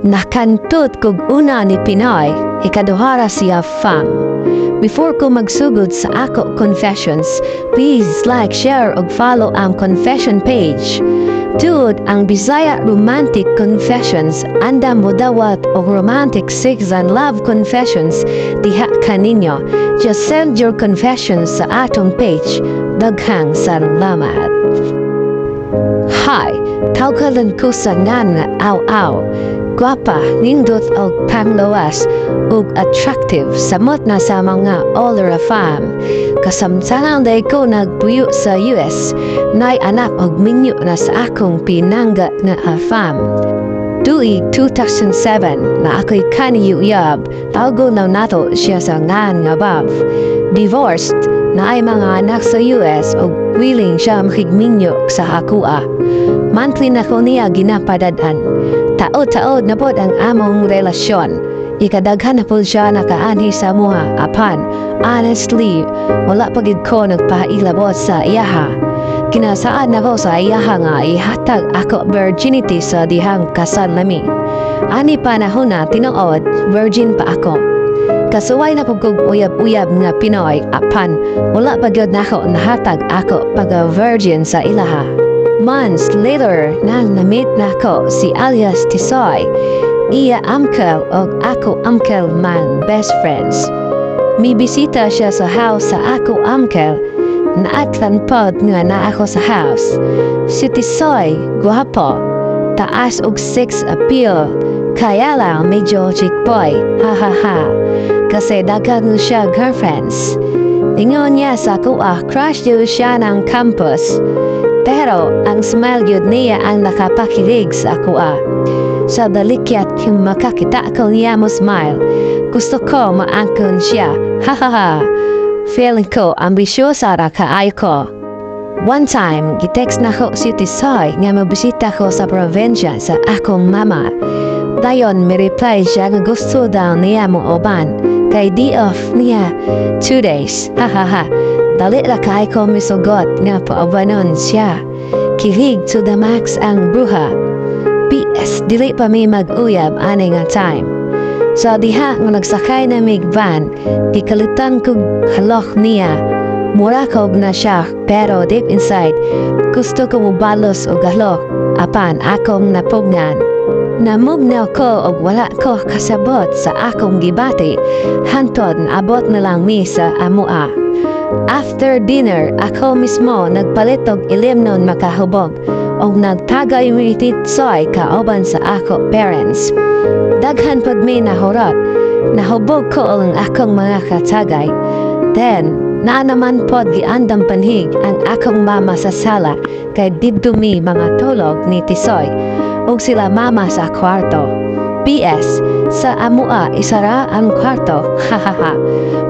Nakantut kog una ni Pinoy, ikaduhara siya fam. Before ko magsugod sa ako confessions, please like, share ug follow ang confession page. Dude, ang Bisaya Romantic Confessions, andam mo dawat og romantic sex and love confessions diha kaninyo. Just send your confessions sa atong page. Daghang salamat. Hi, tawgalan ko sa ngan nga aw-aw. Gwapa, nindot og panglawas ug attractive samot na sa mga older fam. Kasamtangan day ko nagpuyo sa US, nay anak og minyo na sa akong pinangga nga fam. Tuig 2007 na ako'y kaniyuyab, tawgo na nato siya sa ngan nga above. Divorced, na ay mga anak sa US o willing siya makigminyo sa akua. Monthly na ko niya ginapadadaan. Taod-taod na po ang among relasyon. Ikadaghan na po siya nakaanhi sa muha. Apan, honestly, wala pagid ko nagpailabot sa iyaha. Kinasaan ako sa iyaha nga ihatag ako virginity sa dihang kasal nami. Ani panahon na tinuod, virgin pa ako. Kasuway na pagkog uyab-uyab nga Pinoy, apan wala pagyod na ako nahatag ako pag-virgin sa ilaha. Months later, nang na-meet na ko si alias Tisoy, iya uncle o ako uncle man best friends. May bisita siya sa house sa ako uncle, naatlan pod nga na ako sa house. Si Tisoy, guwapo, taas og sex appeal, kaya lang medyo chick boy, ha. Kasi dagan siya girlfriends. Ingon niya sa kuha, crush daw siya ng campus. Pero ang smile yun niya ang nakapakilig sa kuha. Sa dalikyat yung makakita ko niya mo smile, gusto ko maangkon siya, ha. Feeling ko ambisyosa ra kaayo ko. One time, gitext na ko si Tisoy nga mabisita ko sa probinsya sa akong mama. Dayon, may reply siya nga gusto daw niya mo oban. Kay di off niya 2 days. Ha. Dali ra kay ko misugot nga paabanon siya. Kilig to the max ang bruha. PS, dili pa may mag-uyab ani nga time. So diha nga nagsakay na mig van, gikalitan kog halok niya. Mura kog na siya, pero deep inside, gusto ko mubalos og halok. Apan akong napugnan. Namugnaw ko og wala ko kasabot sa akong gibati, hantod na abot na lang mi sa amua. After dinner, ako mismo nagpalit og ilimnon makahubog og nagtagay mi Tisoy kaoban sa ako parents. Daghan pag mi nahurot, nahubog ko ang akong mga katagay. Then, na naman pod giandam panhig ang akong mama sa sala kay didto mi mga tulog ni Tisoy og sila mama sa kwarto. PS, sa amua isara ang kwarto, ha.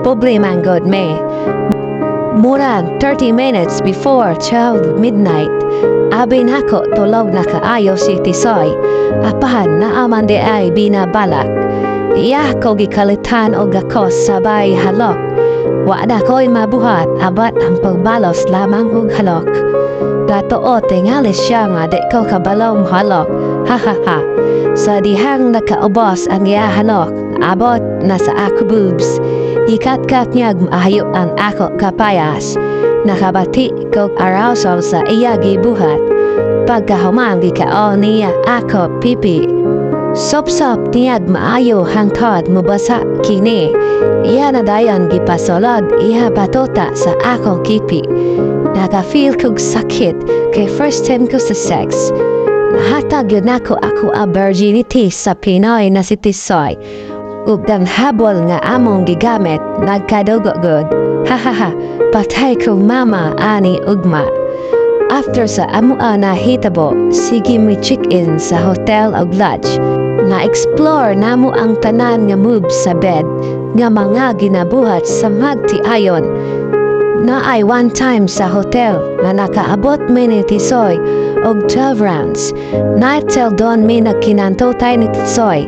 Problema ang god me. Murag 30 minutes before 12 midnight, abay nako tulog na kaayo si Tisoy. Apahan na aman de ay binabalak. Iya ko gikalitan og gakos sabay halok. Wada ko'y mabuhat abat ang pagbalos lamang og halok. Gatoo tingalis siya nga di ko kabalong halok. Ha. Sa dihang nakaubos ang iya halok, abot na sa ako boobs. Ikat-kat niya maayo ang ako kapayas. Nakabati ko arousal sa iya gibuhat. Pagkahuman gikaon niya ako pipi. Sop-sop niya maayo hangtod mubasa kini. Iya na dayon gipasolod iya batota sa ako kipi. Naka-feel kog sakit kay first time ko sa sex. Nahatag yun ako a virginity sa Pinoy na si Tisoy. Ug ang habol nga among gigamit nagkadugod. Ha. Patay ko mama ani ugma. After sa amua na hitabo, sige mi check-in sa hotel og lodge. Na-explore namo ang tanan nga moves sa bed nga mga ginabuhat sa magtiayon. Naay one time sa hotel na nakaabot mi ni Tisoy og 12 rounds. Night till dawn mi nagkinantotay ni Tisoy.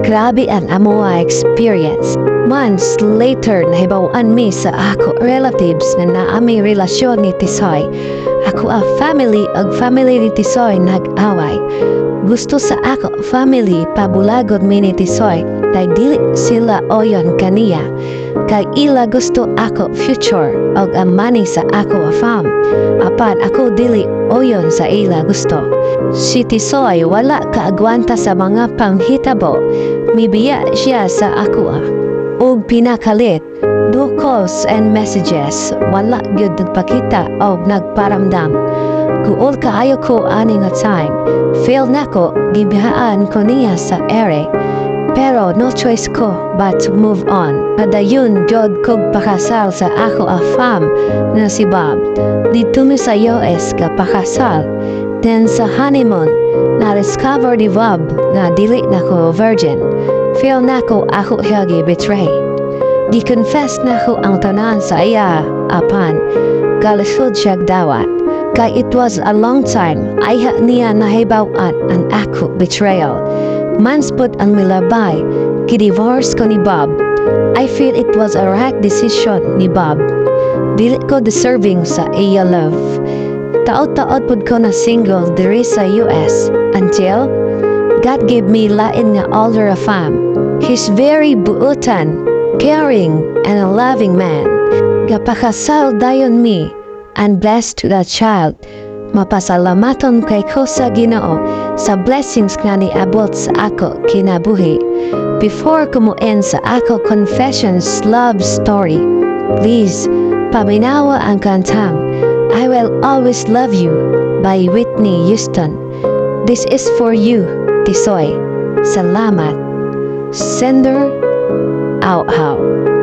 Grabe ang amoa experience. Months later, nahibawan mi sa ako relatives na naami relasyon ni Tisoy. Ako a family ag family ni Tisoy nag-away. Gusto sa ako family pabulagod mi ni Tisoy kay dili sila oyon kaniya. Kay ila gusto ako future ag ang money sa ako a fam. Apan ako dili oyon sa ila gusto. Si Tisoy wala kaagwanta sa mga panghitabo. Mibiya siya sa ako ug pinakalit, do calls and messages, wala gyud nagpakita o nagparamdam. Kuol kaayo ko ani nga time, fail nako, gibihaan ko niya sa ere. Pero no choice ko but to move on. Padayon gyud kog pakasal sa ako a fam na si Bob. Dito mi sa US ka pakasal. Then sa honeymoon, na-discover ni Bob na dili nako virgin. Feel nako ako hiyagi betray. Di-confess nako ang tanan sa iya, apan, galisod siyag dawat. Kay it was a long time, ayha niya nahibawat ang ako betrayal. Mansput ang milabay, ki-divorce ko ni Bob. I feel it was a right decision ni Bob. Dili ko deserving sa iya love. Taot-taot pud ko na single diri sa US until God gave me lain nga older a fam. He's very buutan, caring, and a loving man. Gapakasal dayon mi, and blessed to that child. Mapasalamaton kay ko sa Ginoo sa blessings nga niabot sa ako kinabuhi. Before kumuend sa ako confessions love story, please, paminawa ang kantang I Will Always Love You by Whitney Houston. This is for you, Tisoy. Salamat. Sender, Au Au.